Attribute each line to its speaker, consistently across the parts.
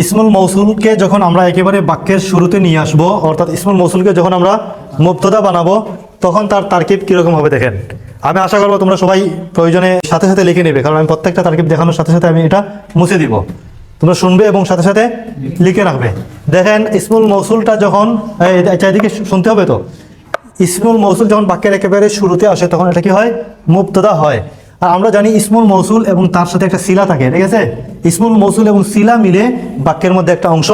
Speaker 1: ইসমুল মৌসুলকে যখন আমরা একেবারে বাক্যের শুরুতে নিয়ে আসবো, অর্থাৎ ইসমুল মৌসুলকে যখন আমরা মুবতাদা বানাবো, তখন তার তারকিব কীরকম হবে দেখেন। আমি আশা করবো তোমরা সবাই প্রয়োজনে সাথে সাথে লিখে নেবে, কারণ আমি প্রত্যেকটা তারকিব দেখানোর সাথে সাথে আমি এটা মুছে দিব। তোমরা শুনবে এবং সাথে সাথে লিখে রাখবে। দেখেন ইসমুল মৌসুলটা যখন চারিদিকে শুনতে হবে তো, ইসমুল মৌসুল যখন বাক্যের একেবারে শুরুতে আসে তখন এটা কি হয়? মুবতাদা হয়। আর আমরা জানি ইসমুল মৌসুল এবং তার সাথে একটা সিলা থাকে, ঠিক আছে? ইসমুল মৌসুল এবং সিলা মিলে বাক্যের মধ্যে একটা অংশ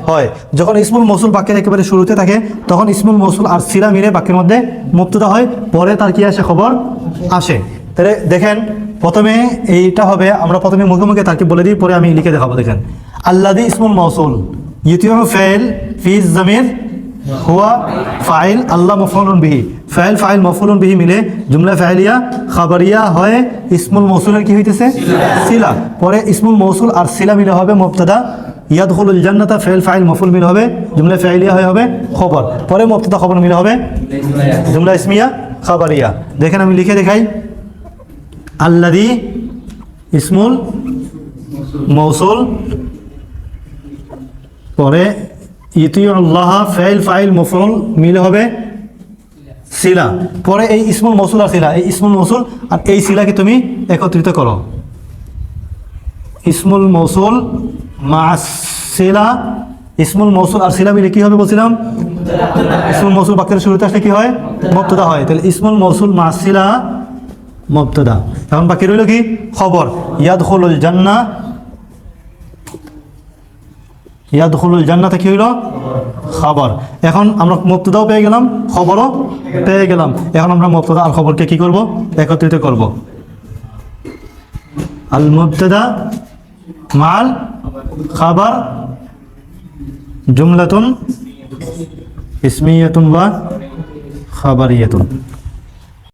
Speaker 1: হয়। যখন ইসমুল মৌসুল বাক্যের একেবারে শুরুতে থাকে তখন ইসমুল মৌসুল আর সিলা মিলে বাক্যের মধ্যে মুবতাদা হয়, পরে তার কি আসে? খবর আসে। তাহলে দেখেন প্রথমে এইটা হবে, আমরা প্রথমে মুখে মুখে তাকে বলে দিই, পরে আমি লিখে দেখাবো। দেখেন আল্লাযী ইসমুল মৌসুল ইউতিউ ফাইল ফি জামির হুয়া ফাইল আল্লাহ মফউলুন বিহি। ফাইল ফাইল মফউলুন বিহি মিলে জুমলা ফাইলিয়া খাবারিয়া হয় ইসমুল মৌসুলের কি হইতেছে? সিলা। পরে ইসমুল মৌসুল আর সিলা মিলে হবে মুবতাদা। ইয়াদখুলুল জান্নাতা ফাইল ফাইল মফউল মিলে হবে জুমলা ফাইলিয়া হয়ে হবে খবর। পরে মুবতাদা খবর মিলে হবে জুমলা ইসমিয়া খাবারিয়া। দেখেন আমি লিখে দেখাই। আল্লাযী ইসমুল মৌসুল, পরে ইতিউল্লাহ ফাইল ফাইল মফউল মিলে হবে সিলা। পরে এই ইসমুল মৌসুল আর সিলা, এই ইসমুল মৌসুল আর এই সিলাকে তুমি একত্রিত করো। ইসমুল মৌসুল মা সিলা, ইসমুল মৌসুল আর সিলা মিলে কি হবে বলছিলাম? ইসমুল মৌসুল বাক্যের শুরুতে আসলে কি হয়? মুবতাদা হয়। তাহলে ইসমুল মৌসুল মা সিলা মুবতাদা। এখন বাকি রইল কি? খবর। ইয়াদখুলুল জান্নাহ, ইয়াদখুলুল জান্নাতে কি হইল? খবর। এখন আমরা মুবতাদাও পেয়ে গেলাম, খবরও পেয়ে গেলাম। এখন আমরা মুবতাদা আর খবরকে কি করব? একত্রিত করব। আল মুবতাদা মাল খাবার জুমলাতুন ইসমিয়াতুন ওয়া খাবারিয়াতুন।